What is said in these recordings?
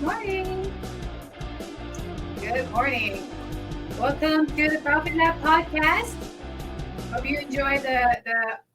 morning. Good morning. Welcome to the Profit Lab podcast. Hope you enjoy the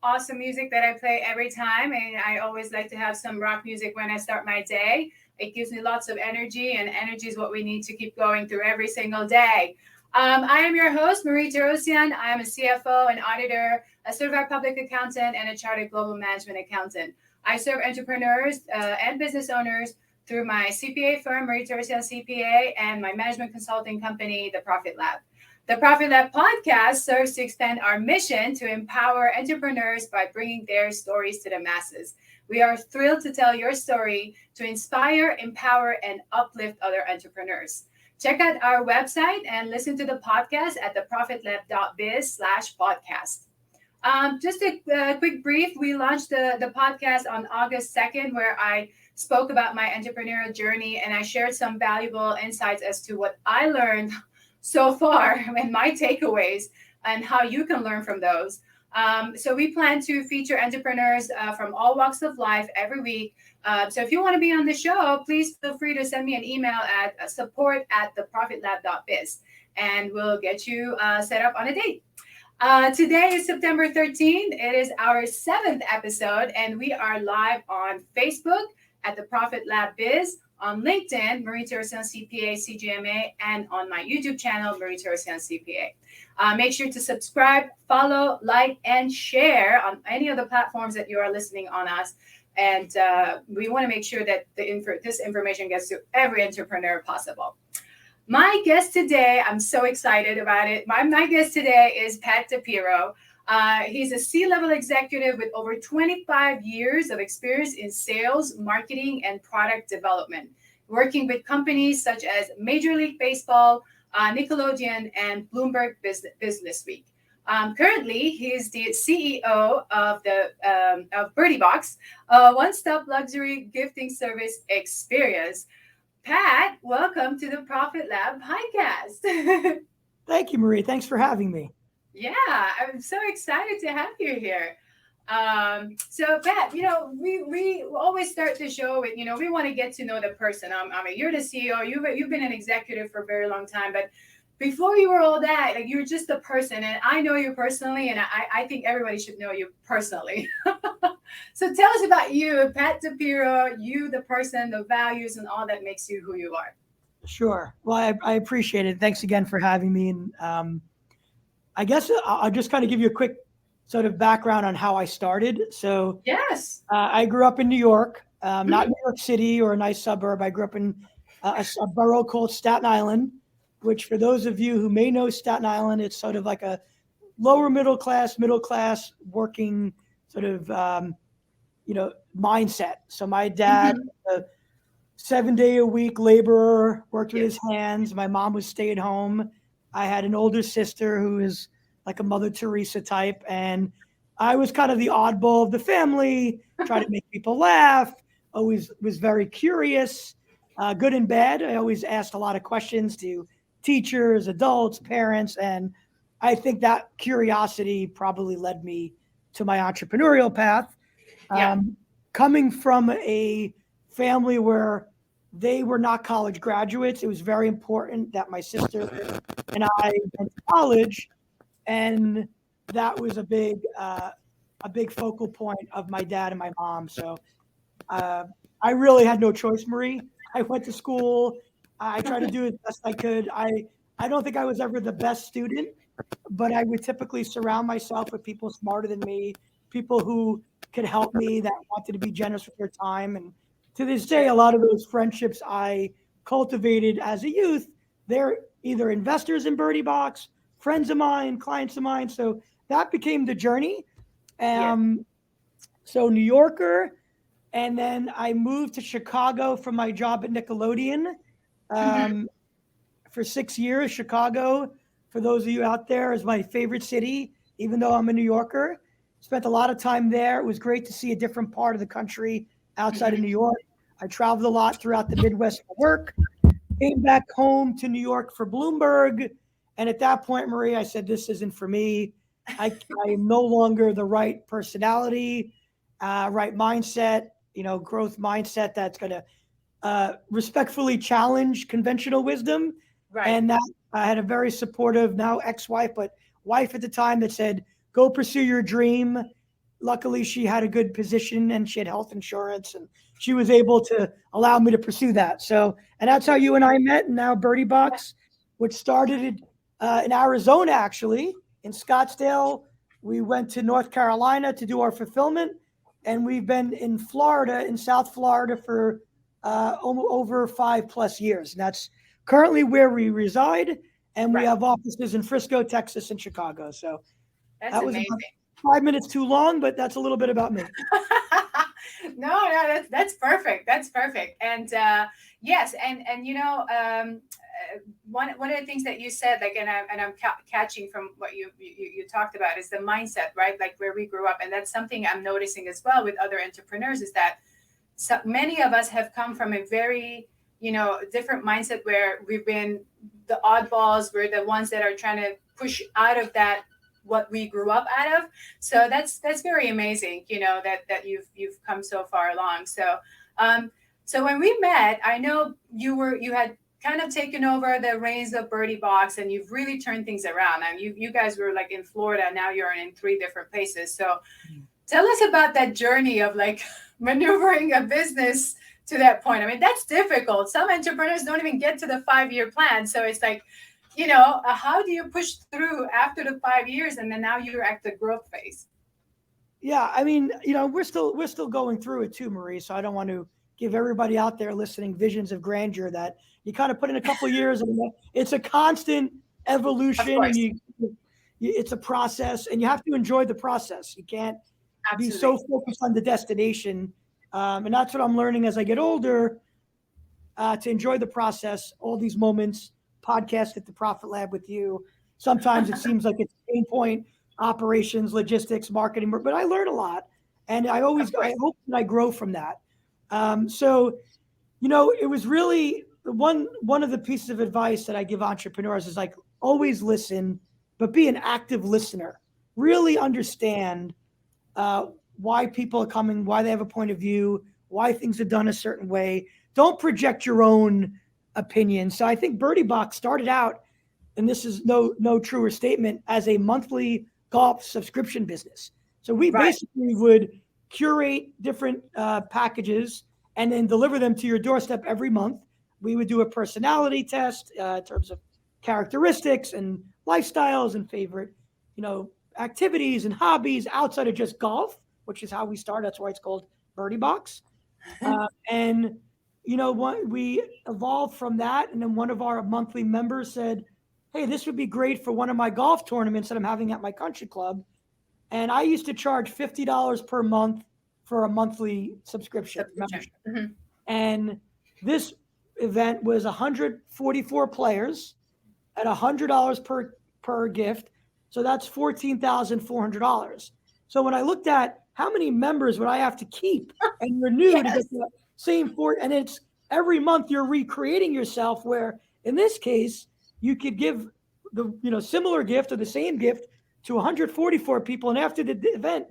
awesome music that I play every time. And I always like to have some rock music when I start my day. It gives me lots of energy, and energy is what we need to keep going through every single day. I am your host, Marie Torossian. I am a CFO, an auditor, a certified public accountant, and a chartered global management accountant. I serve entrepreneurs and business owners through my CPA firm, Marie Torossian CPA, and my management consulting company, The Profit Lab. The Profit Lab podcast serves to expand our mission to empower entrepreneurs by bringing their stories to the masses. We are thrilled to tell your story to inspire, empower, and uplift other entrepreneurs. Check out our website and listen to the podcast at theprofitlab.biz/podcast. Just a quick brief. We launched the podcast on August 2nd, where I spoke about my entrepreneurial journey, and I shared some valuable insights as to what I learned so far and my takeaways and how you can learn from those. So we plan to feature entrepreneurs from all walks of life every week. So if you want to be on the show, please feel free to send me an email at support@theprofitlab.biz, and we'll get you set up on a date. Today is September 13th. It is our 7th episode, and we are live on Facebook at The Profit Lab Biz, on LinkedIn, Marie Torossian CPA, CGMA, and on my YouTube channel, Marie Torossian CPA. Make sure to subscribe, follow, like, and share on any of the platforms that you are listening on us. And we want to make sure that this information gets to every entrepreneur possible. My guest today, I'm so excited about it. My guest today is Pat Depirro. He's a C-level executive with over 25 years of experience in sales, marketing, and product development, working with companies such as Major League Baseball, Nickelodeon, and Bloomberg Business Week. Currently, he's the CEO of Birdie Box, a one-stop luxury gifting service experience. Pat, welcome to the Profit Lab podcast. Thank you, Marie. Thanks for having me. Yeah, I'm so excited to have you here. So Pat, we always start the show with, we want to get to know the person. You're the CEO. You've been an executive for a very long time, but before you were all that, like, you're just a person, and I know you personally, and I think everybody should know you personally. So tell us about you, Pat Depirro, you, the person, the values, and all that makes you who you are. Sure. Well, I appreciate it. Thanks again for having me. And I guess I'll just kind of give you a quick sort of background on how I started. So yes, I grew up in New York, not New York City or a nice suburb. I grew up in a borough called Staten Island, which, for those of you who may know Staten Island, it's sort of like a lower middle class working sort of, mindset. So my dad, a 7-day-a-week laborer, worked with his hands. My mom was stay at home. I had an older sister who is like a Mother Teresa type, and I was kind of the oddball of the family, trying to make people laugh, always was very curious, good and bad. I always asked a lot of questions to teachers, adults, parents, and I think that curiosity probably led me to my entrepreneurial path. Coming from a family where they were not college graduates, it was very important that my sister and I went to college, and that was a big focal point of my dad and my mom. So I really had no choice, Marie. I went to school. I tried to do as best I could. I don't think I was ever the best student, but I would typically surround myself with people smarter than me, people who could help me, that wanted to be generous with their time. And to this day, a lot of those friendships I cultivated as a youth, they're either investors in Birdie Box, friends of mine, clients of mine. So that became the journey. So New Yorker, and then I moved to Chicago from my job at Nickelodeon for 6 years. Chicago, for those of you out there, is my favorite city, even though I'm a New Yorker. Spent a lot of time there. It was great to see a different part of the country outside of New York. I traveled a lot throughout the Midwest for work, came back home to New York for Bloomberg. And at that point, Marie, I said, this isn't for me. I am no longer the right personality, right mindset, growth mindset that's going to respectfully challenge conventional wisdom. Right. And that I had a very supportive, now ex-wife, but wife at the time, that said, go pursue your dream. Luckily, she had a good position and she had health insurance, and she was able to allow me to pursue that. So, and that's how you and I met. And now BirdieBox, which started in Arizona, actually, in Scottsdale. We went to North Carolina to do our fulfillment, and we've been in Florida, in South Florida, for over 5+ years. And that's currently where we reside. And we have offices in Frisco, Texas, and Chicago. So that's amazing. 5 minutes too long, but that's a little bit about me. No, that's perfect. That's perfect. And yes, and you know, one of the things that you said, like, and I'm catching from what you talked about, is the mindset, right? Like where we grew up, and that's something I'm noticing as well with other entrepreneurs, is that so many of us have come from a very, you know, different mindset where we've been the oddballs. We're the ones that are trying to push out of that what we grew up out of. So that's very amazing, you know, that you've come so far along. So so when we met, I know you had kind of taken over the reins of BirdieBox, and you've really turned things around. And you guys were like in Florida, now you're in 3 different places. So tell us about that journey of like maneuvering a business to that point. I mean, that's difficult. Some entrepreneurs don't even get to the 5-year plan. So it's like, you know, how do you push through after the 5 years, and then now you're at the growth phase? Yeah, I mean, you know, we're still going through it too, Marie. So I don't want to give everybody out there listening visions of grandeur that you kind of put in a couple of years, and it's a constant evolution, and it's a process, and you have to enjoy the process. You can't be so focused on the destination, and that's what I'm learning as I get older, to enjoy the process. All these moments, podcast at the Profit Lab with you. Sometimes it seems like it's a pain point, operations, logistics, marketing, but I learn a lot, and I hope that I grow from that. So, you know, it was really one of the pieces of advice that I give entrepreneurs is like, always listen, but be an active listener. Really understand why people are coming, why they have a point of view, why things are done a certain way. Don't project your own opinion. So I think BirdieBox started out, and this is no truer statement, as a monthly golf subscription business. So we basically would curate different packages and then deliver them to your doorstep every month. We would do a personality test in terms of characteristics and lifestyles and favorite, you know, activities and hobbies outside of just golf, which is how we started. That's why it's called BirdieBox. And you know what, we evolved from that, and then one of our monthly members said, hey, this would be great for one of my golf tournaments that I'm having at my country club. And I used to charge $50 per month for a monthly subscription. Mm-hmm. And this event was 144 players at $100 per gift. So that's $14,400. So when I looked at how many members would I have to keep and renew to get the same and it's every month you're recreating yourself, where in this case you could give the, you know, similar gift or the same gift to 144 people, and after the event,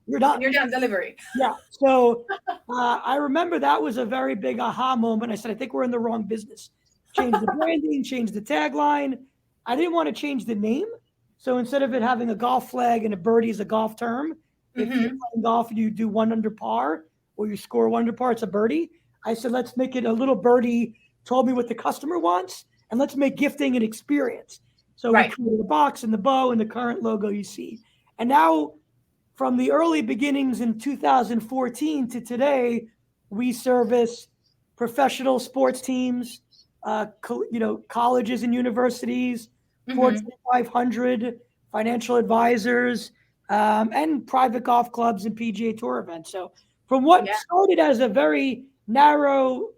you're done. You're done delivery. Yeah. So I remember that was a very big aha moment. I said, I think we're in the wrong business. Change the branding, change the tagline. I didn't want to change the name. So instead of it having a golf flag and a birdie is a golf term, if you're playing golf and you do 1 under par or you score 1 under par, it's a birdie. I said, let's make it a little birdie told me what the customer wants, and let's make gifting an experience. So we created the box and the bow and the current logo you see. And now, from the early beginnings in 2014 to today, we service professional sports teams, colleges and universities, Fortune 500, financial advisors, and private golf clubs and PGA Tour events. So from what started as a very narrow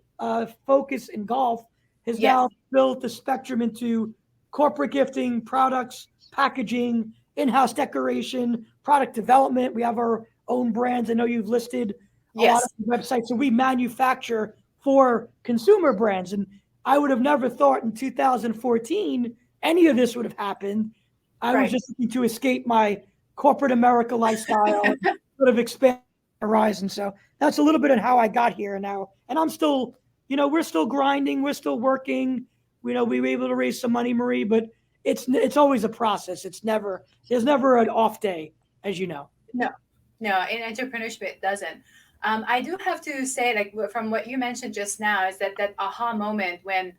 focus in golf has now built the spectrum into corporate gifting, products, packaging, in-house decoration, product development. We have our own brands. I know you've listed a lot of websites. So we manufacture for consumer brands. And I would have never thought in 2014 any of this would have happened. I was just looking to escape my corporate America lifestyle, sort of expand my horizon. So that's a little bit of how I got here now. And I'm still, we're still grinding, we're still working. We were able to raise some money, Marie, but it's always a process. There's never an off day, as you know. No, in entrepreneurship, it doesn't. I do have to say, like from what you mentioned just now, is that aha moment when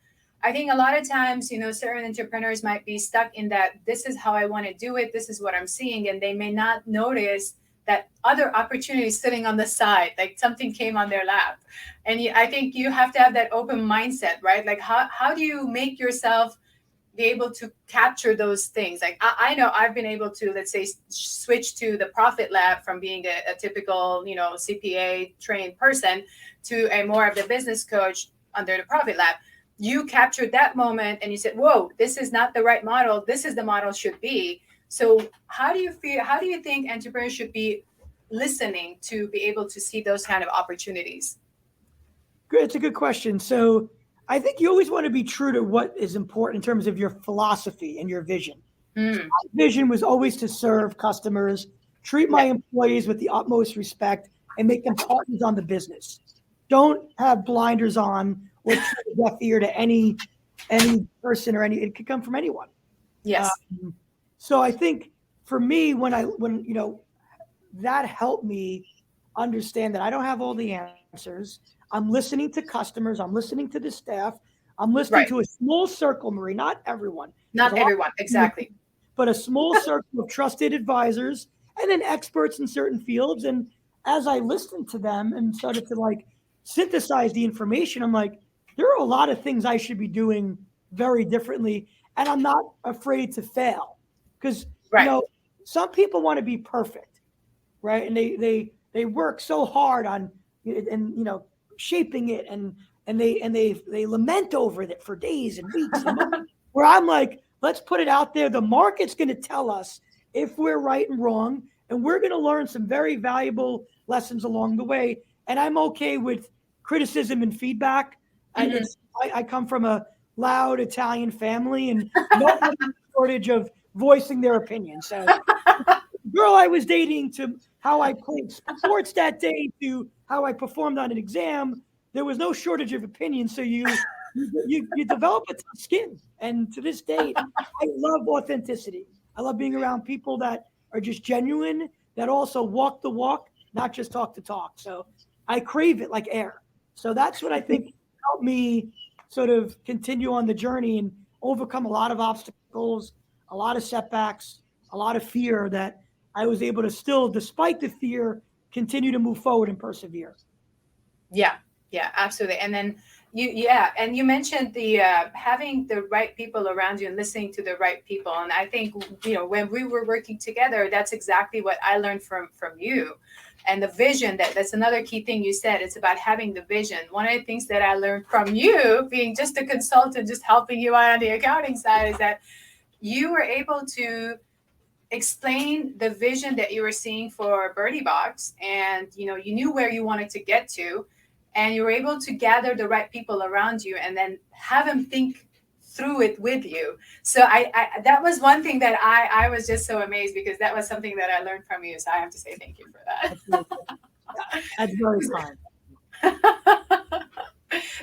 I think a lot of times, certain entrepreneurs might be stuck in that this is how I want to do it. This is what I'm seeing. And they may not notice that other opportunities sitting on the side, like something came on their lap. And I think you have to have that open mindset, right? Like how do you make yourself be able to capture those things? Like I know I've been able to, let's say, switch to the Profit Lab from being a typical, CPA trained person to a more of the business coach under the Profit Lab. You captured that moment and you said, whoa, this is not the right model. This is the model should be. So how do you think entrepreneurs should be listening to be able to see those kind of opportunities? Good. It's a good question. So I think you always want to be true to what is important in terms of your philosophy and your vision. So my vision was always to serve customers, treat my employees with the utmost respect, and make them partners on the business. Don't have blinders on or turn a deaf ear to any person or it could come from anyone. Yes. So I think for me, when that helped me understand that I don't have all the answers. I'm listening to customers. I'm listening to the staff. I'm listening to a small circle, Marie, not everyone. Not everyone, exactly. But a small circle of trusted advisors and then experts in certain fields. And as I listened to them and started to synthesize the information, I'm like, there are a lot of things I should be doing very differently. And I'm not afraid to fail because, some people want to be perfect, right? And they work so hard on, shaping it and they lament over it for days and weeks and months, where I'm like, let's put it out there. The market's going to tell us if we're right and wrong, and we're going to learn some very valuable lessons along the way. And I'm okay with criticism and feedback. I come from a loud Italian family and no shortage of voicing their opinion. So the girl I was dating, to how I played sports that day, to how I performed on an exam, there was no shortage of opinions. So you develop a tough skin. And to this day, I love authenticity. I love being around people that are just genuine, that also walk the walk, not just talk the talk. So I crave it like air. So that's what I think helped me sort of continue on the journey and overcome a lot of obstacles, a lot of setbacks, a lot of fear, that I was able to still, despite the fear, continue to move forward and persevere. Yeah, absolutely. And then you mentioned the having the right people around you and listening to the right people. And I think, when we were working together, that's exactly what I learned from you. And the vision, that's another key thing you said. It's about having the vision. One of the things that I learned from you, being just a consultant, just helping you out on the accounting side, is that you were able to explain the vision that you were seeing for Birdie Box, and you knew where you wanted to get to, and you were able to gather the right people around you and then have them think through it with you. So I that was one thing that I was just so amazed, because that was something that I learned from you. So I have to say thank you for that. That's very kind.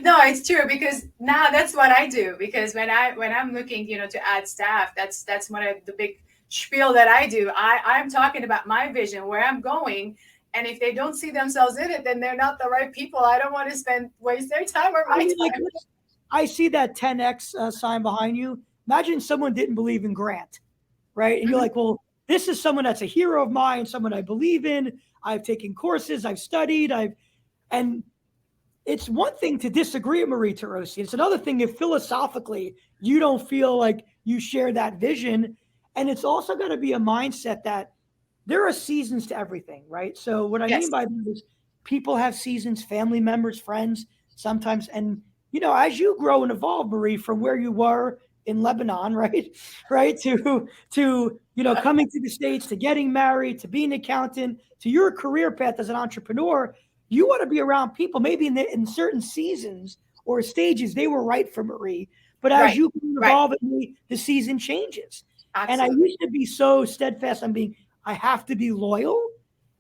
No, it's true, because now that's what I do. Because when I'm looking, to add staff, that's one of the big spiel that I do. I'm talking about my vision, where I'm going. And if they don't see themselves in it, then they're not the right people. I don't want to waste their time or my time. I see that 10X sign behind you. Imagine someone didn't believe in Grant, right? And you're like, well, this is someone that's a hero of mine, someone I believe in. I've taken courses, I've studied, and it's one thing to disagree with Marie Torossian. It's another thing if philosophically you don't feel like you share that vision. And it's also got to be a mindset that there are seasons to everything, right? So what I mean by that is people have seasons, family members, friends, sometimes. And, as you grow and evolve, Marie, from where you were in Lebanon, right, to coming to the States, to getting married, to being an accountant, to your career path as an entrepreneur, you want to be around people maybe in certain seasons or stages they were right for Marie. But as you evolve, the season changes. Absolutely. And I used to be so steadfast on I have to be loyal.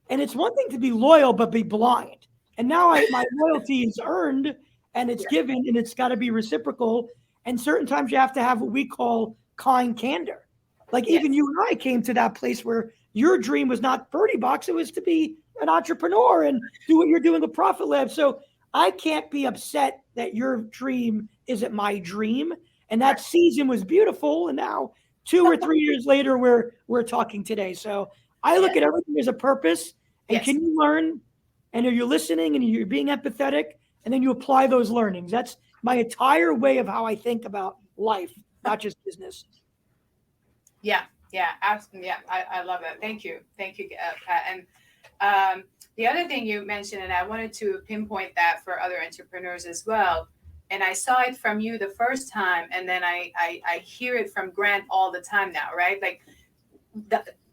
And it's one thing to be loyal, but be blind. And now my loyalty is earned. and it's given, and it's got to be reciprocal. And certain times you have to have what we call kind candor. Like even you and I came to that place where your dream was not Birdie Box, it was to be an entrepreneur and do what you're doing with Profit Lab. So I can't be upset that your dream isn't my dream. And that season was beautiful. And now 2 or 3 years later, we're talking today. So I look at everything as a purpose. And can you learn? And are you listening and you're being empathetic? And then you apply those learnings. That's my entire way of how I think about life, not just business. Yeah, absolutely. Yeah, I love that. Thank you, Pat. And the other thing you mentioned, and I wanted to pinpoint that for other entrepreneurs as well. And I saw it from you the first time, and then I hear it from Grant all the time now, right? Like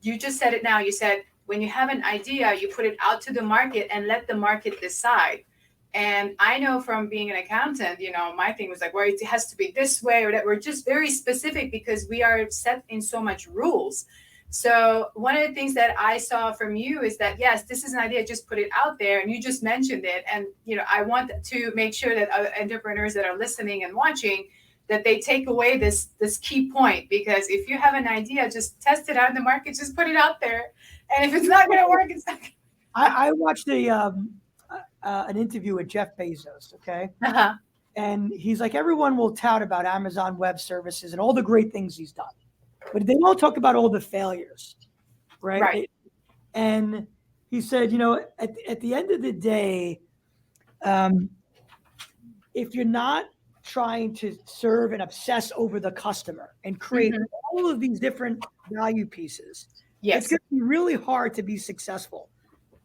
you just said it now. You said when you have an idea, you put it out to the market and let the market decide. And I know from being an accountant, my thing was like, well, it has to be this way or that. We're just very specific because we are set in so much rules. So one of the things that I saw from you is that, yes, this is an idea, just put it out there. And you just mentioned it. And, I want to make sure that entrepreneurs that are listening and watching, that they take away this key point. Because if you have an idea, just test it out in the market, just put it out there. And if it's not going to work, it's not going to. I watched an interview with Jeff Bezos, okay? Uh-huh. And he's like, everyone will tout about Amazon Web Services and all the great things he's done. But they don't talk about all the failures, right? And he said, at the end of the day, if you're not trying to serve and obsess over the customer and create all of these different value pieces, it's going to be really hard to be successful.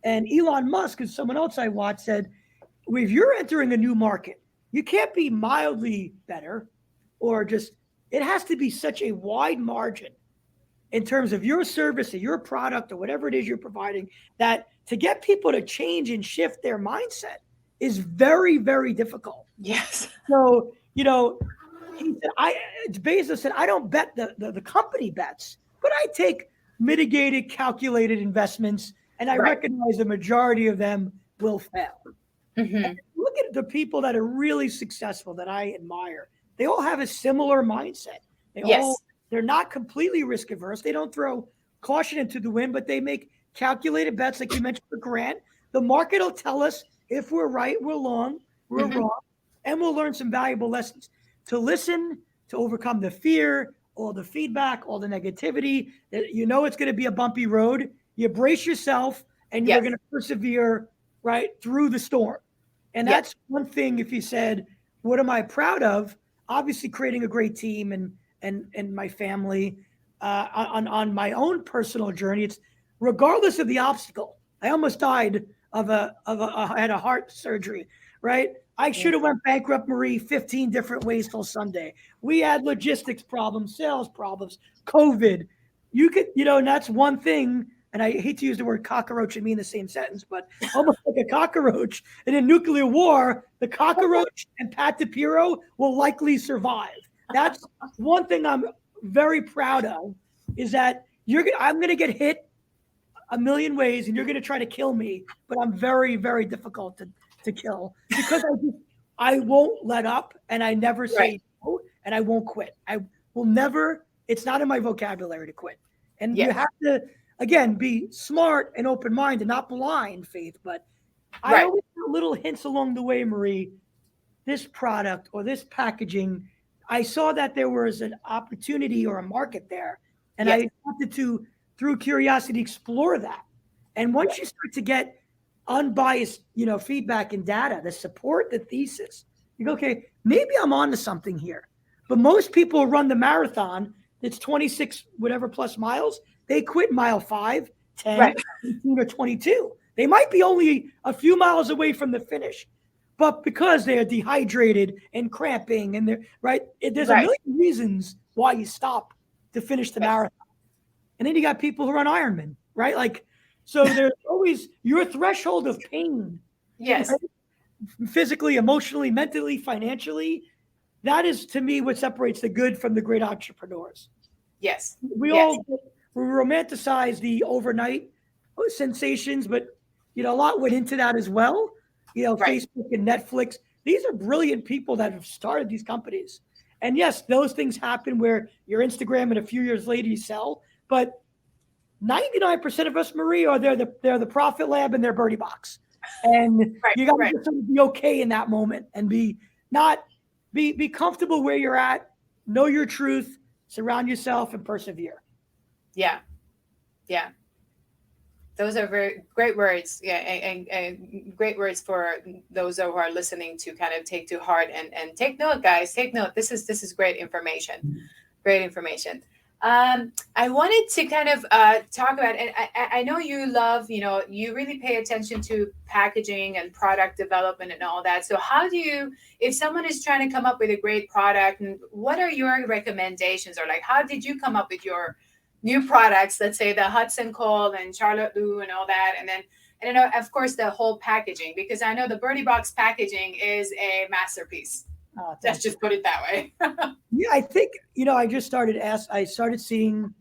And Elon Musk, as someone else I watched, said, if you're entering a new market, you can't be mildly better or just, it has to be such a wide margin in terms of your service or your product or whatever it is you're providing, that to get people to change and shift their mindset is very, very difficult. Yes. So, he said, Bezos said, I don't bet the company bets, but I take mitigated, calculated investments, and I recognize the majority of them will fail. Look at the people that are really successful that I admire. They all have a similar mindset. They're not completely risk averse. They don't throw caution into the wind, but they make calculated bets, like you mentioned for Grant. The market will tell us if we're right, we're wrong, and we'll learn some valuable lessons. To listen, to overcome the fear, all the feedback, all the negativity. It's going to be a bumpy road. You brace yourself, and you're going to persevere through the storm. And that's one thing. If you said, what am I proud of? Obviously creating a great team and my family. On my own personal journey, it's regardless of the obstacle. I almost died I had a heart surgery, right? I should have went bankrupt, Marie, 15 different ways till Sunday. We had logistics problems, sales problems, COVID. And that's one thing. And I hate to use the word cockroach and mean the same sentence, but almost like a cockroach in a nuclear war, the cockroach and Pat Depirro will likely survive. That's one thing I'm very proud of, is that I'm going to get hit a million ways and you're going to try to kill me, but I'm very, very difficult to kill because I won't let up, and I never say no, and I won't quit. I will never, it's not in my vocabulary to quit. And you have to, again, be smart and open-minded, not blind, Faith, but I always get little hints along the way, Marie. This product or this packaging, I saw that there was an opportunity or a market there, and I wanted to, through curiosity, explore that. And once you start to get unbiased, feedback and data that support the thesis, you go, okay, maybe I'm onto something here. But most people run the marathon that's 26 whatever plus miles. They quit mile 5, 10, 18, or 22. They might be only a few miles away from the finish, but because they're dehydrated and cramping and there's a million reasons why you stop to finish the marathon. And then you got people who run Ironman, right? So there's always your threshold of pain. Yes. Right? Physically, emotionally, mentally, financially. That is, to me, what separates the good from the great entrepreneurs. Yes. We romanticize the overnight sensations, but a lot went into that as well. Facebook and Netflix these are brilliant people that have started these companies. And yes, those things happen where your Instagram and a few years later you sell. But 99% of us, Marie, are they're the Profit Lab and their Birdie Box. And you got to just be okay in that moment and be comfortable where you're at, know your truth, surround yourself, and persevere. Yeah. Yeah. Those are very great words. Yeah. And great words for those who are listening to kind of take to heart and take note, guys. Take note. This is great information. Great information. I wanted to kind of talk about, and I know you love, you really pay attention to packaging and product development and all that. So how do you, if someone is trying to come up with a great product, and what are your recommendations, or like, how did you come up with your new products? Let's say the Hudson Cold and Charlotte Lou and all that. And then, of course, the whole packaging, because I know the Birdie Box packaging is a masterpiece. Let's just put it that way. Yeah, I think, I started seeing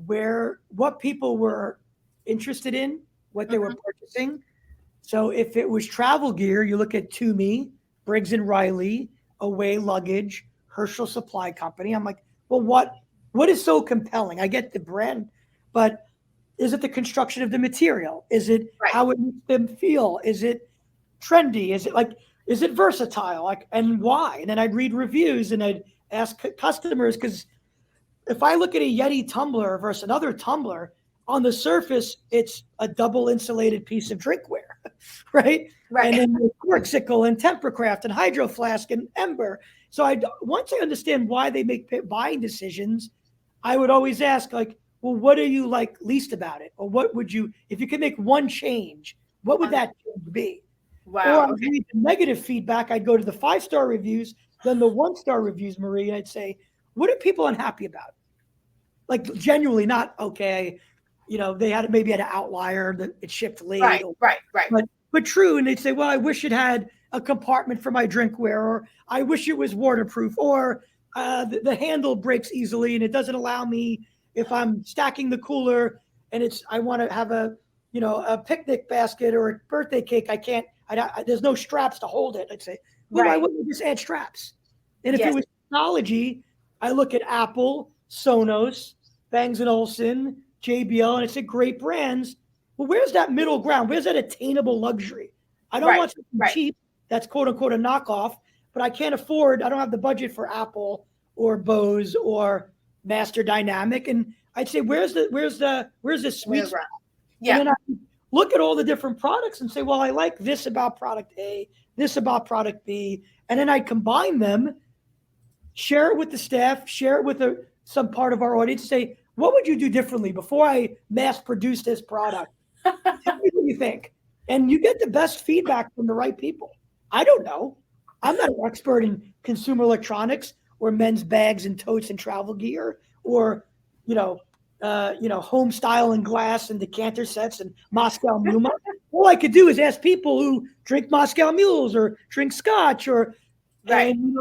what people were interested in, what they were purchasing. So if it was travel gear, you look at Toomey, Briggs & Riley, Away Luggage, Herschel Supply Company. I'm like, well, what is so compelling? I get the brand, but is it the construction of the material? Is it how it makes them feel? Is it trendy? Is it versatile? And why? And then I'd read reviews and I'd ask customers, because if I look at a Yeti tumbler versus another tumbler, on the surface, it's a double insulated piece of drinkware, right? And then there's Corksicle and Tempercraft and Hydro Flask and Ember. So once I understand why they make buying decisions, I would always ask, like, well, what do you like least about it? Or what would you, if you could make one change, what would that change be? Wow. Or I'd read the negative feedback. I'd go to the 5-star reviews, then the 1-star reviews, Marie, and I'd say, what are people unhappy about? Like, genuinely, not, okay, they maybe had an outlier that it shipped late. Right. But true. And they'd say, well, I wish it had a compartment for my drinkware, or I wish it was waterproof, or the handle breaks easily and it doesn't allow me, if I'm stacking the cooler and I want to have a picnic basket or a birthday cake, I can't. There's no straps to hold it. I'd say, well, why wouldn't we just add straps? And if it was technology, I look at Apple, Sonos, Bang & Olufsen, JBL, and it's great brands. Well, where's that middle ground? Where's that attainable luxury? I don't want something cheap that's quote unquote a knockoff, but I can't afford. I don't have the budget for Apple or Bose or Master Dynamic. And I'd say, where's the sweet spot? Yeah. And then I look at all the different products and say, well, I like this about product A, this about product B. And then I combine them, share it with the staff, share it with some part of our audience, say, what would you do differently before I mass produce this product? Tell me what you think. And you get the best feedback from the right people. I don't know. I'm not an expert in consumer electronics or men's bags and totes and travel gear, or, home style and glass and decanter sets and Moscow Mule. All I could do is ask people who drink Moscow Mules or drink Scotch, and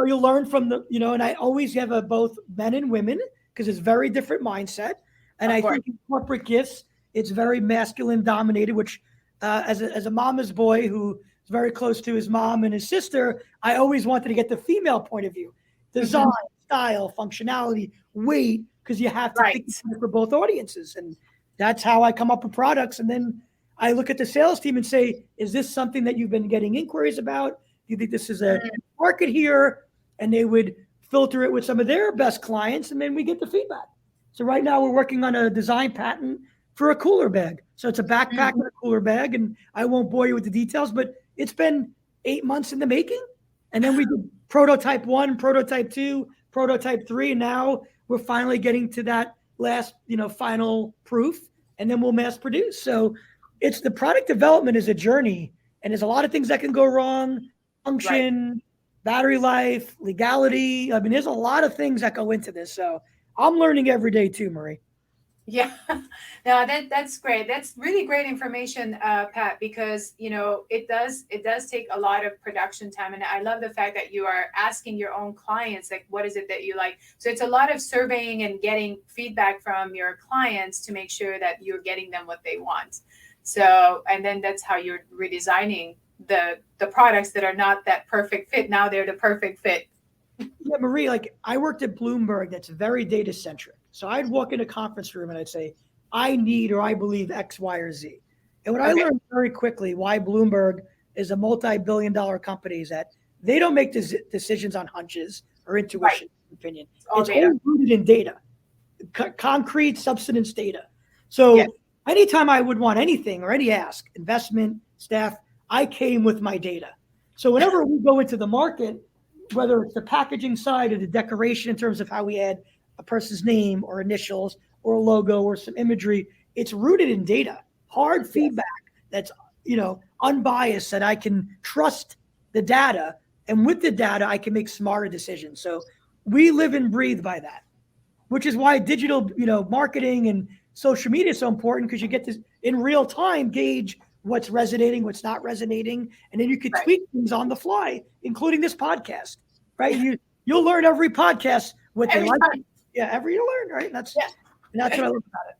you'll learn from and I always have both men and women, because it's very different mindset. And I think in corporate gifts, it's very masculine dominated, which as a mama's boy who is very close to his mom and his sister, I always wanted to get the female point of view, design, style, functionality, weight, because you have to think for both audiences. And that's how I come up with products. And then I look at the sales team and say, is this something that you've been getting inquiries about? Do you think this is a market here? And they would filter it with some of their best clients, and then we get the feedback. So right now we're working on a design patent for a cooler bag. So it's a backpack and a cooler bag, and I won't bore you with the details, but it's been 8 months in the making. And then we did prototype 1, prototype 2, prototype 3, and now we're finally getting to that last, final proof, and then we'll mass produce. So it's the product development is a journey, and there's a lot of things that can go wrong, function, battery life, legality. I mean, there's a lot of things that go into this. So I'm learning every day too, Marie. Yeah, no, that's great. That's really great information, Pat, because, it does take a lot of production time. And I love the fact that you are asking your own clients, like, what is it that you like? So it's a lot of surveying and getting feedback from your clients to make sure that you're getting them what they want. So, and then that's how you're redesigning the products that are not that perfect fit. Now they're the perfect fit. Yeah, Marie, like I worked at Bloomberg, that's very data centric. So I'd walk in a conference room and I'd say, I need or I believe X, Y, or Z. And what I Okay. learned very quickly why Bloomberg is a multi-billion-dollar company is that they don't make decisions on hunches or intuition, opinion. All It's data. all rooted in data, concrete substance data. Yes. So anytime I would want anything or any ask, investment, staff, I came with my data. So whenever we go into the market, whether it's the packaging side or the decoration in terms of how we add a person's name or initials or a logo or some imagery, it's rooted in data, hard feedback that's, unbiased, that I can trust the data. And with the data, I can make smarter decisions. So we live and breathe by that, which is why digital, marketing and social media is so important, because you get to, in real time, gauge what's resonating, what's not resonating. And then you could tweak things on the fly, including this podcast, right? You'll learn every podcast what they like. Yeah, every you learn, right? And that's what I love about it.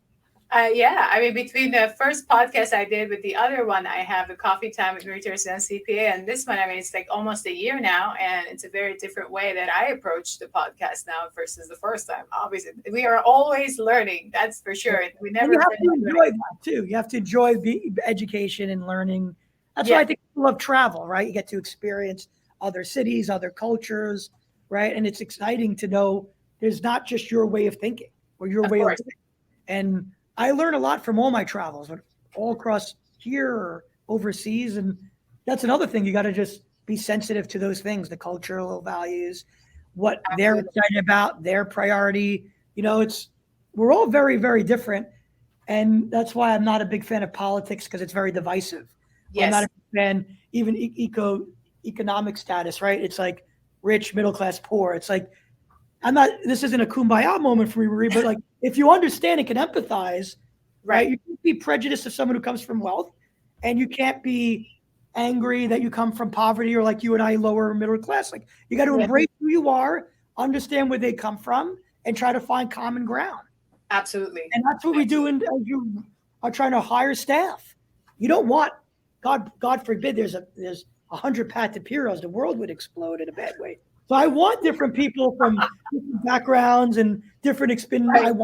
I mean, between the first podcast I did with the other one, I have a coffee time with Reuters and CPA, and this one, I mean, it's like almost a year now, and it's a very different way that I approach the podcast now versus the first time. Obviously, we are always learning, that's for sure. We never. And you have to enjoy that too. You have to enjoy the education and learning. That's why I think people love travel, right? You get to experience other cities, other cultures, right? And it's exciting to know there's not just your way of thinking or your way of living. And I learn a lot from all my travels, all across here or overseas. And that's another thing. You got to just be sensitive to those things, the cultural values, what they're excited about, their priority. We're all very, very different. And that's why I'm not a big fan of politics, because it's very divisive. Yes. I'm not a big fan, even economic status, right? It's like rich, middle class, poor. It's like, this isn't a kumbaya moment for me, Marie, but like, if you understand and can empathize, right, you can't be prejudiced of someone who comes from wealth, and you can't be angry that you come from poverty, or like you and I, lower middle class. Like, you got to embrace who you are, understand where they come from, and try to find common ground. Absolutely. And that's what we do as you are trying to hire staff. You don't want, God forbid, there's 100 Pat Depirros, the world would explode in a bad way. So I want different people from different backgrounds and different experiences.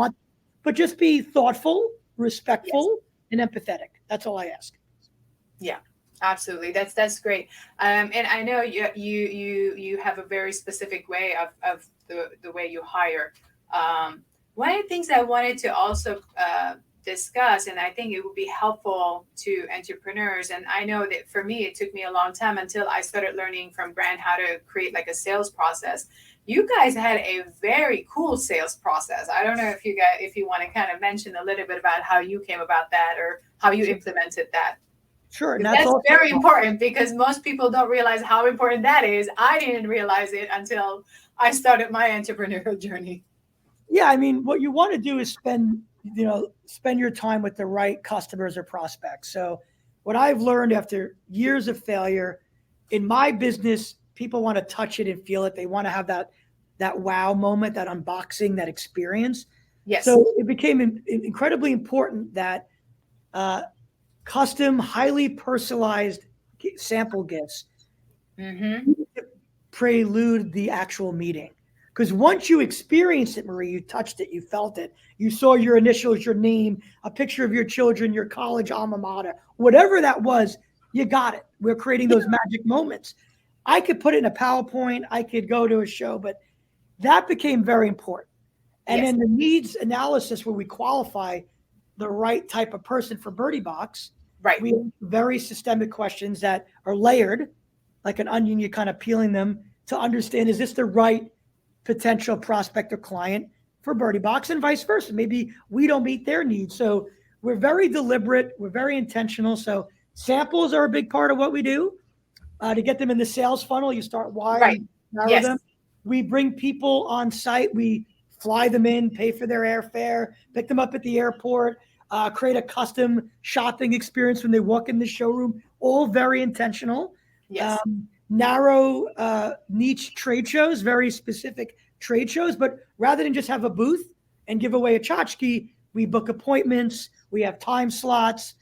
But just be thoughtful, respectful, and empathetic. That's all I ask. Yeah, absolutely. That's great. And I know you have a very specific way of the way you hire. One of the things I wanted to also discuss, and I think it would be helpful to entrepreneurs, and I know that for me, it took me a long time until I started learning from Grant how to create like a sales process. You guys had a very cool sales process. I don't know if you want to kind of mention a little bit about how you came about that or how you implemented that. Sure. And that's very important, because most people don't realize how important that is. I didn't realize it until I started my entrepreneurial journey. Yeah, I mean, what you want to do is spend your time with the right customers or prospects. So what I've learned after years of failure in my business, people want to touch it and feel it. They want to have that wow moment, that unboxing, that experience. Yes. So it became incredibly important that custom, highly personalized sample gifts prelude the actual meeting. Because once you experienced it, Marie, you touched it, you felt it, you saw your initials, your name, a picture of your children, your college alma mater, whatever that was, you got it. We're creating those magic moments. I could put it in a PowerPoint, I could go to a show, but that became very important. And then the needs analysis, where we qualify the right type of person for Birdie Box. Right. We have very systemic questions that are layered, like an onion, you're kind of peeling them to understand, is this the right potential prospect or client for Birdie Box, and vice versa. Maybe we don't meet their needs. So we're very deliberate. We're very intentional. So samples are a big part of what we do. To get them in the sales funnel, you start wide, narrow them. We bring people on site. We fly them in, pay for their airfare, pick them up at the airport, create a custom shopping experience when they walk in the showroom, all very intentional. Yes. Narrow niche trade shows, very specific trade shows, but rather than just have a booth and give away a tchotchke, we book appointments, we have time slots,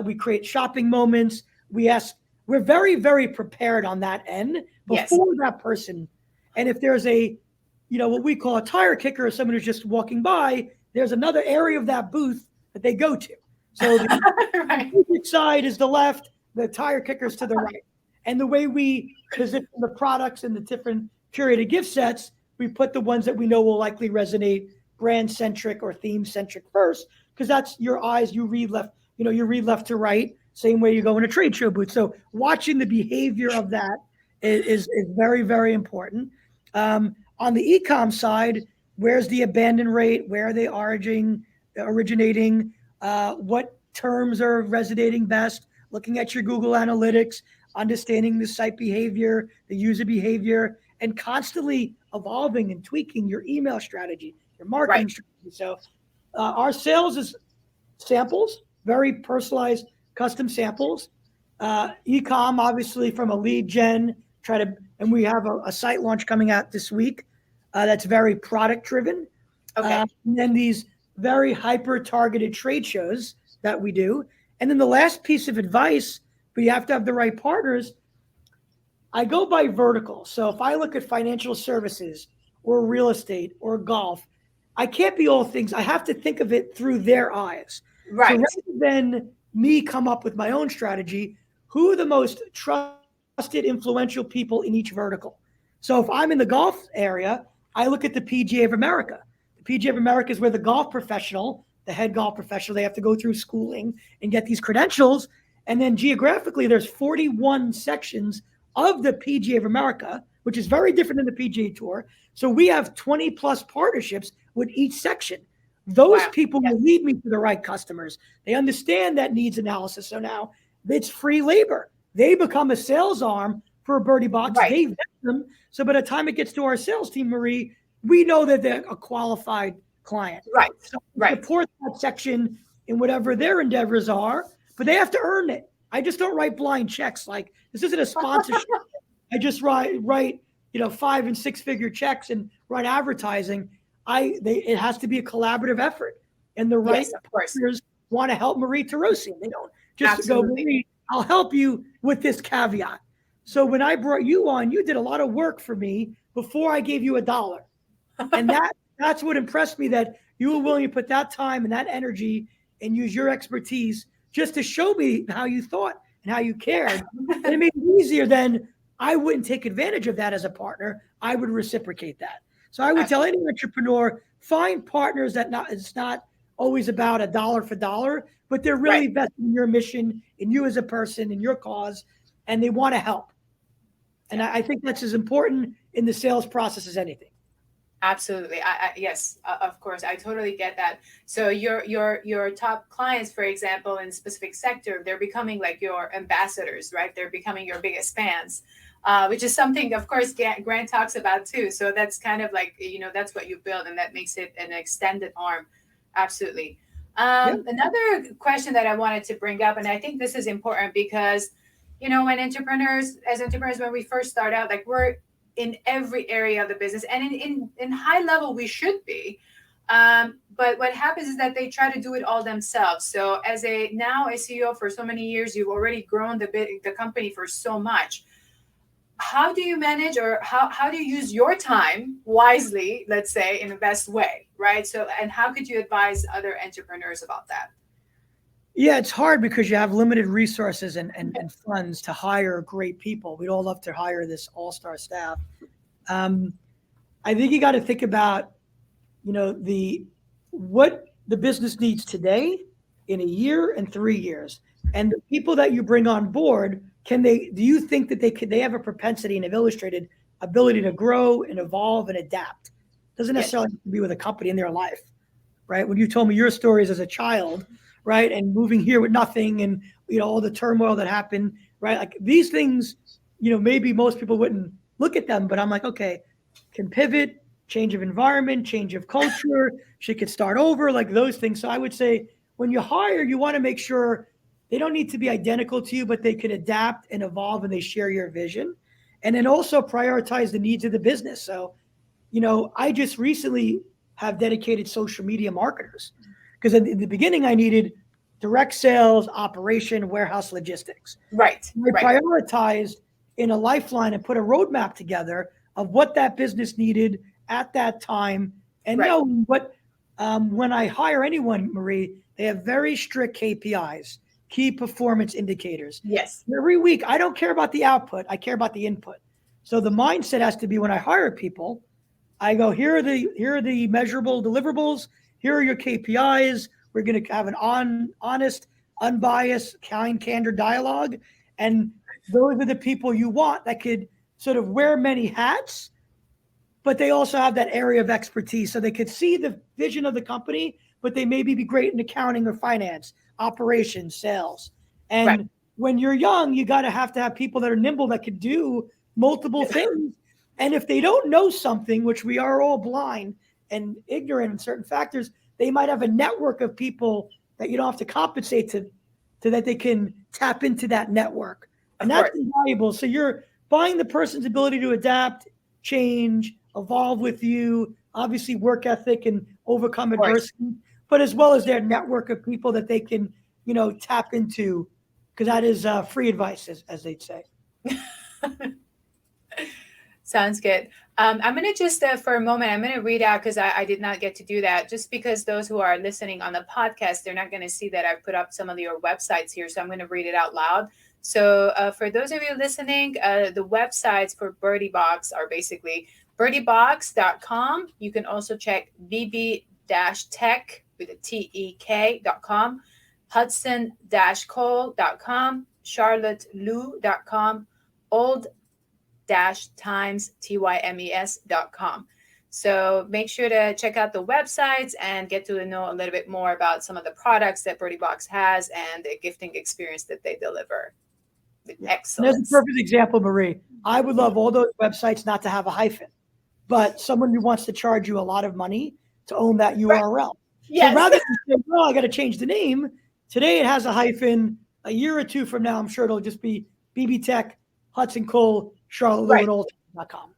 we create shopping moments, we ask we're very, very prepared on that end before that person. And if there's what we call a tire kicker, or someone who's just walking by, there's another area of that booth that they go to. So the side is the left, the tire kicker's to the right. And the way we position the products and the different curated gift sets, we put the ones that we know will likely resonate brand-centric or theme-centric first, because that's your eyes, you read left to right, same way you go in a trade show booth. So watching the behavior of that is very, very important. On the e-com side, where's the abandon rate? Where are they originating? What terms are resonating best? Looking at your Google Analytics, understanding the site behavior, the user behavior, and constantly evolving and tweaking your email strategy, your marketing strategy. So our sales is samples, very personalized custom samples. E-com, obviously, from a lead gen, and we have a site launch coming out this week that's very product driven. Okay. And then these very hyper targeted trade shows that we do. And then the last piece of advice, but you have to have the right partners. I go by vertical. So if I look at financial services or real estate or golf, I can't be all things. I have to think of it through their eyes. Right. So rather than me come up with my own strategy, who are the most trusted, influential people in each vertical? So if I'm in the golf area, I look at the PGA of America. The PGA of America is where the golf professional, the head golf professional, they have to go through schooling and get these credentials. And then geographically, there's 41 sections of the PGA of America, which is very different than the PGA Tour. So we have 20 plus partnerships with each section. Those people will lead me to the right customers. They understand that needs analysis. So now it's free labor. They become a sales arm for a Birdie Box. They vet them. So by the time it gets to our sales team, Marie, we know that they're a qualified client. Right. So support that section in whatever their endeavors are, but they have to earn it. I just don't write blind checks. Like, this isn't a sponsorship. I just write 5 and 6 figure checks and run advertising. It has to be a collaborative effort, and the right partners want to help Marie Torossian. They don't just go, Marie, I'll help you with this caveat. So when I brought you on, you did a lot of work for me before I gave you $1. And that's what impressed me, that you were willing to put that time and that energy and use your expertise just to show me how you thought and how you cared. And it made it easier. Then I wouldn't take advantage of that as a partner. I would reciprocate that. So I would tell any entrepreneur, find partners it's not always about a dollar for dollar, but they're really invested in your mission, in you as a person, in your cause, and they want to help. And I think that's as important in the sales process as anything. Absolutely. Yes, of course. I totally get that. So your top clients, for example, in a specific sector, they're becoming like your ambassadors, right? They're becoming your biggest fans, which is something, of course, Grant talks about too. So that's kind of like, that's what you build, and that makes it an extended arm. Absolutely. Another question that I wanted to bring up, and I think this is important because, when entrepreneurs, when we first start out, like, we're in every area of the business, and in high level we should be, but what happens is that they try to do it all themselves. So as a CEO for so many years, you've already grown the company for so much. How do you manage, or how do you use your time wisely, let's say, in the best way, right? So, and how could you advise other entrepreneurs about that? Yeah, it's hard because you have limited resources and funds to hire great people. We'd all love to hire this all-star staff. I think you got to think about, what the business needs today, in a year and 3 years, and the people that you bring on board. Do you think that they have a propensity, and have illustrated ability to grow and evolve and adapt? Doesn't necessarily have to be with a company in their life, right? When you told me your stories as a child, right, and moving here with nothing, and all the turmoil that happened, right? Like, these things, maybe most people wouldn't look at them, but I'm like, okay, can pivot, change of environment, change of culture. She could start over, like those things. So I would say, when you hire, you want to make sure they don't need to be identical to you, but they can adapt and evolve, and they share your vision. And then also prioritize the needs of the business. So, I just recently have dedicated social media marketers, because in the beginning I needed direct sales, operation, warehouse logistics. Right. We Right. prioritized in a lifeline and put a roadmap together of what that business needed at that time. And Right. know what, when I hire anyone, Marie, they have very strict KPIs, key performance indicators. Yes. Every week, I don't care about the output, I care about the input. So the mindset has to be when I hire people, I go, here are the measurable deliverables, here are your KPIs. We're going to have an honest, unbiased, kind, candor dialogue. And those are the people you want that could sort of wear many hats, but they also have that area of expertise. So they could see the vision of the company, but they maybe be great in accounting or finance, operations, sales. Right. And when you're young, you got to have people that are nimble that could do multiple things. And if they don't know something, which we are all blind and ignorant in certain factors, they might have a network of people that you don't have to compensate to that they can tap into that network. And that's valuable. So you're buying the person's ability to adapt, change, evolve with you, obviously work ethic and overcome adversity, but as well as their network of people that they can, tap into, because that is free advice, as they'd say. Sounds good. I'm going to just, for a moment, I'm going to read out, because I did not get to do that, just because those who are listening on the podcast, they're not going to see that I put up some of your websites here. So I'm going to read it out loud. So for those of you listening, the websites for Birdie Box are basically BirdieBox.com. You can also check bb-tech with a TEK.com, Hudson-Cole.com, CharlotteLou.com, old-times.com. So make sure to check out the websites and get to know a little bit more about some of the products that Birdie Box has and the gifting experience that they deliver. Excellent. There's a perfect example, Marie. I would love all those websites not to have a hyphen, but someone who wants to charge you a lot of money to own that URL. Right. Yes. So rather than say, well, I got to change the name, today it has a hyphen. A year or two from now, I'm sure it'll just be BB Tech, Hudson Cole, Charlotte Lou, and old.com.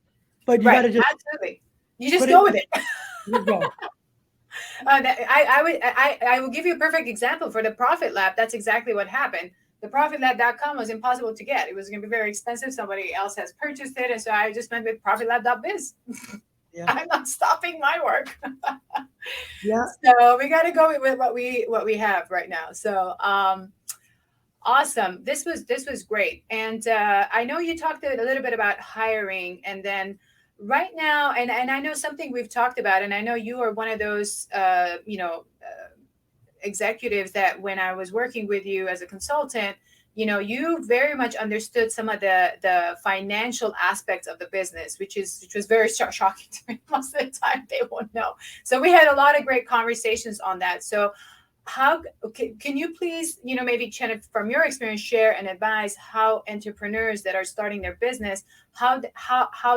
But you got to just absolutely. You just go with it. You go. I will give you a perfect example for the Profit Lab. That's exactly what happened. The profitlab.com was impossible to get. It was going to be very expensive. Somebody else has purchased it. And so I just went with profitlab.biz. Yeah. I'm not stopping my work. Yeah. So we got to go with what we have right now. So awesome. This was great. And I know you talked a little bit about hiring, and then right now, and I know something we've talked about, and I know you are one of those, executives that when I was working with you as a consultant, you very much understood some of the financial aspects of the business, which was very shocking to me. Most of the time they won't know. So we had a lot of great conversations on that. So can you please, maybe from your experience, share and advise how entrepreneurs that are starting their business, how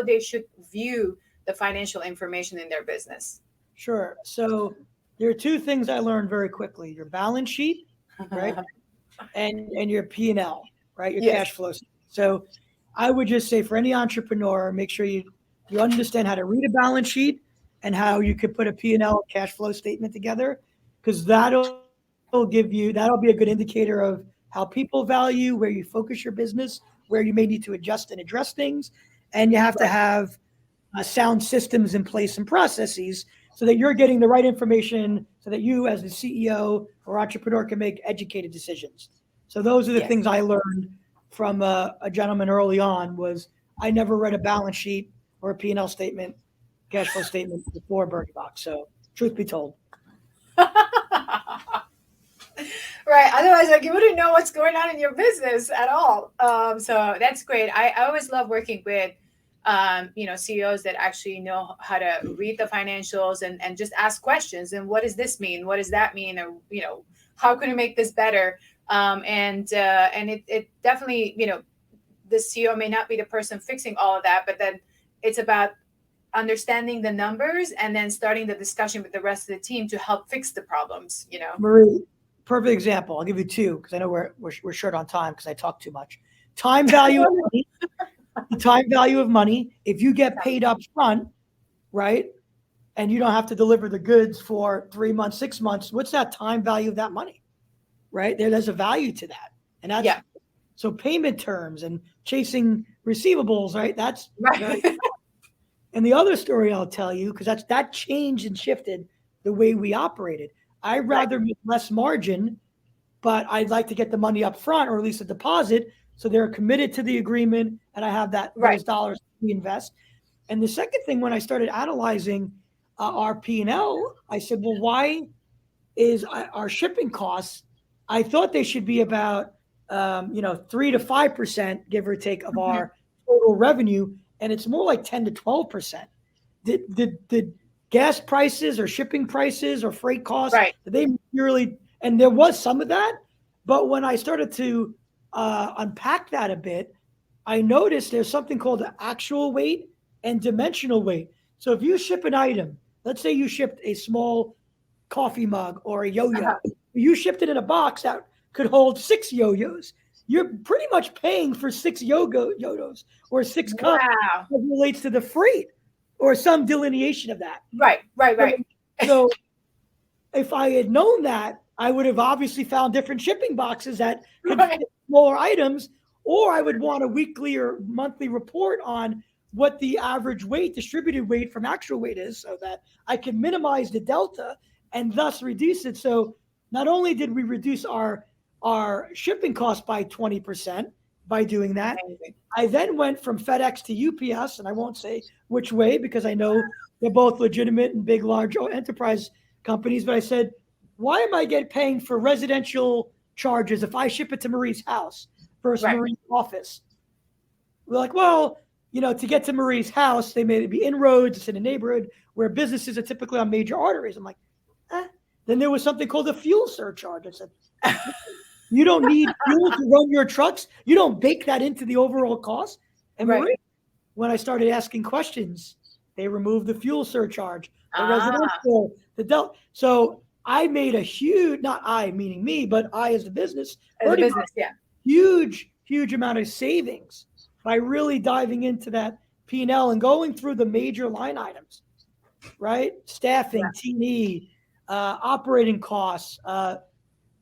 they should view the financial information in their business? Sure. So there are two things I learned very quickly: your balance sheet, right, and your P&L, right, your cash flow. So I would just say for any entrepreneur, make sure you understand how to read a balance sheet and how you could put a P&L cash flow statement together, because that'll be a good indicator of how people value, where you focus your business, where you may need to adjust and address things. And you have to have sound systems in place and processes so that you're getting the right information so that you as the CEO or entrepreneur can make educated decisions. So those are the things I learned from a gentleman early on. Was I never read a balance sheet or a P&L statement, cash flow statement before Birdie Box. So truth be told. Right. Otherwise, you wouldn't know what's going on in your business at all. So that's great. I always love working with, CEOs that actually know how to read the financials and just ask questions. And what does this mean? What does that mean? Or, how can we make this better? And it definitely, the CEO may not be the person fixing all of that, but then it's about understanding the numbers and then starting the discussion with the rest of the team to help fix the problems, Marie, perfect example. I'll give you two because I know we're short on time because I talk too much. Time value of money. The time value of money. If you get paid up front, right, and you don't have to deliver the goods for 3 months, 6 months, what's that time value of that money? right? There's a value to that. And that's so payment terms and chasing receivables, right? That's very. And the other story I'll tell you, because that changed and shifted the way we operated. I'd rather make less margin, but I'd like to get the money up front, or at least a deposit, so they're committed to the agreement, and I have those dollars to invest. And the second thing, when I started analyzing our P&L, I said, well, why is our shipping costs? I thought they should be about 3 to 5%, give or take, of our total revenue, and it's more like 10 to 12%. Did gas prices or shipping prices or freight costs, did they really? And there was some of that, but when I started to unpack that a bit, I noticed there's something called the actual weight and dimensional weight. So if you ship an item, let's say you shipped a small coffee mug or a yo-yo, you shipped it in a box that could hold 6 yo-yos. You're pretty much paying for 6 yo-yos or 6 cups that relates to the freight or some delineation of that. Right. So if I had known that, I would have obviously found different shipping boxes that could fit smaller items, or I would want a weekly or monthly report on what the average weight, distributed weight from actual weight is, so that I can minimize the delta and thus reduce it. So not only did we reduce our shipping costs by 20% by doing that, I then went from FedEx to UPS, and I won't say which way because I know they're both legitimate and big, large enterprise companies. But I said, why am I paying for residential charges if I ship it to Marie's house versus Marie's office? We're like, well, to get to Marie's house, they may be inroads. It's in a neighborhood where businesses are typically on major arteries. I'm like, Then there was something called a fuel surcharge. I said, you don't need fuel to run your trucks. You don't bake that into the overall cost. And Marie, when I started asking questions, they removed the fuel surcharge, the residential, the delta. So I made a huge, not I meaning me, but I as the business, huge amount of savings by really diving into that P&L and going through the major line items, right? Staffing, T&E, operating costs,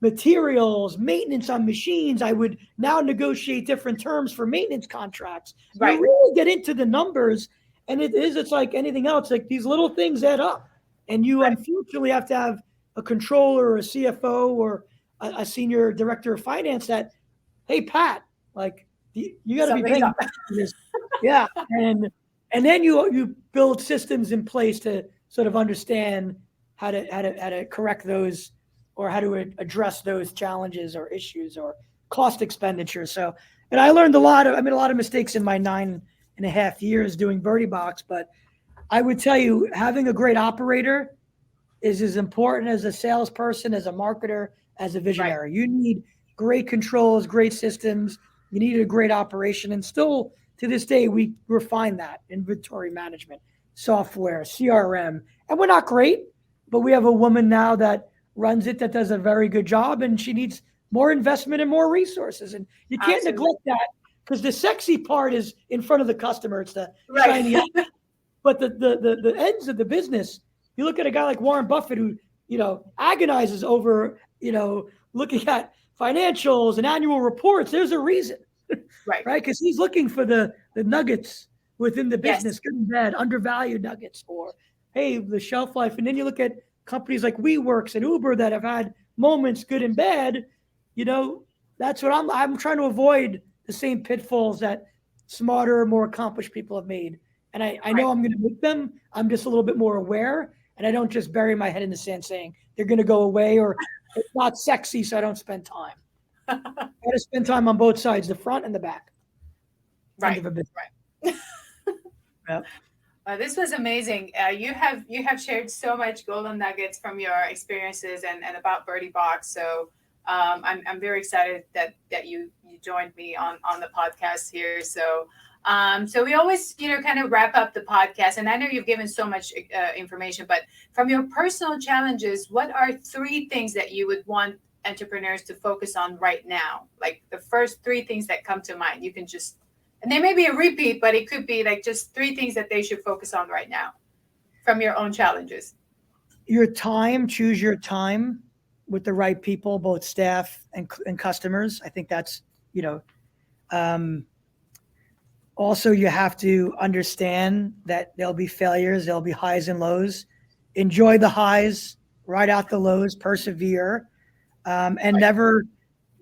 materials, maintenance on machines. I would now negotiate different terms for maintenance contracts. You really get into the numbers, and it's like anything else. Like these little things add up, and you unfortunately have to have a controller or a CFO or a senior director of finance that, hey, Pat, like you got to be paying attention to this. And then you build systems in place to sort of understand how to correct those, or how to address those challenges or issues or cost expenditures. So, and I learned I made a lot of mistakes in my 9.5 years doing Birdie Box, but I would tell you, having a great operator is as important as a salesperson, as a marketer, as a visionary. You need great controls, great systems. You need a great operation. And still to this day, we refine that: inventory management, software, CRM. And we're not great, but we have a woman now that runs it that does a very good job, and she needs more investment and more resources. And you can't neglect that, because the sexy part is in front of the customer. It's the shiny end. But the ends of the business, you look at a guy like Warren Buffett, who, agonizes over, looking at financials and annual reports. There's a reason, right? Because he's looking for the nuggets within the business, good and bad, undervalued nuggets, or, hey, the shelf life. And then you look at companies like WeWorks and Uber that have had moments, good and bad. That's what I'm trying to avoid, the same pitfalls that smarter, more accomplished people have made. And I know I'm going to make them. I'm just a little bit more aware, and I don't just bury my head in the sand saying they're going to go away, or it's not sexy, so I don't spend time. I got to spend time on both sides, the front and the back. Right. This was amazing. You have shared so much golden nuggets from your experiences and about Birdie Box. So I'm very excited that you joined me on the podcast here. So we always kind of wrap up the podcast, and I know you've given so much information, but from your personal challenges, what are 3 things that you would want entrepreneurs to focus on right now? Like the first 3 things that come to mind. You can just, and they may be a repeat, but it could be like just 3 things that they should focus on right now from your own challenges. Your time, choose your time. with the right people, both staff and customers. I think that's, also you have to understand that there'll be failures, there'll be highs and lows. Enjoy the highs, ride out the lows, persevere, and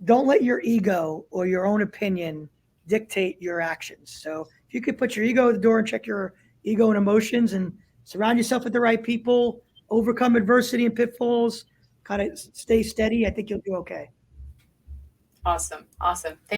don't let your ego or your own opinion dictate your actions. So if you could put your ego at the door and check your ego and emotions and surround yourself with the right people, overcome adversity and pitfalls, kind of stay steady, I think you'll do okay. Awesome.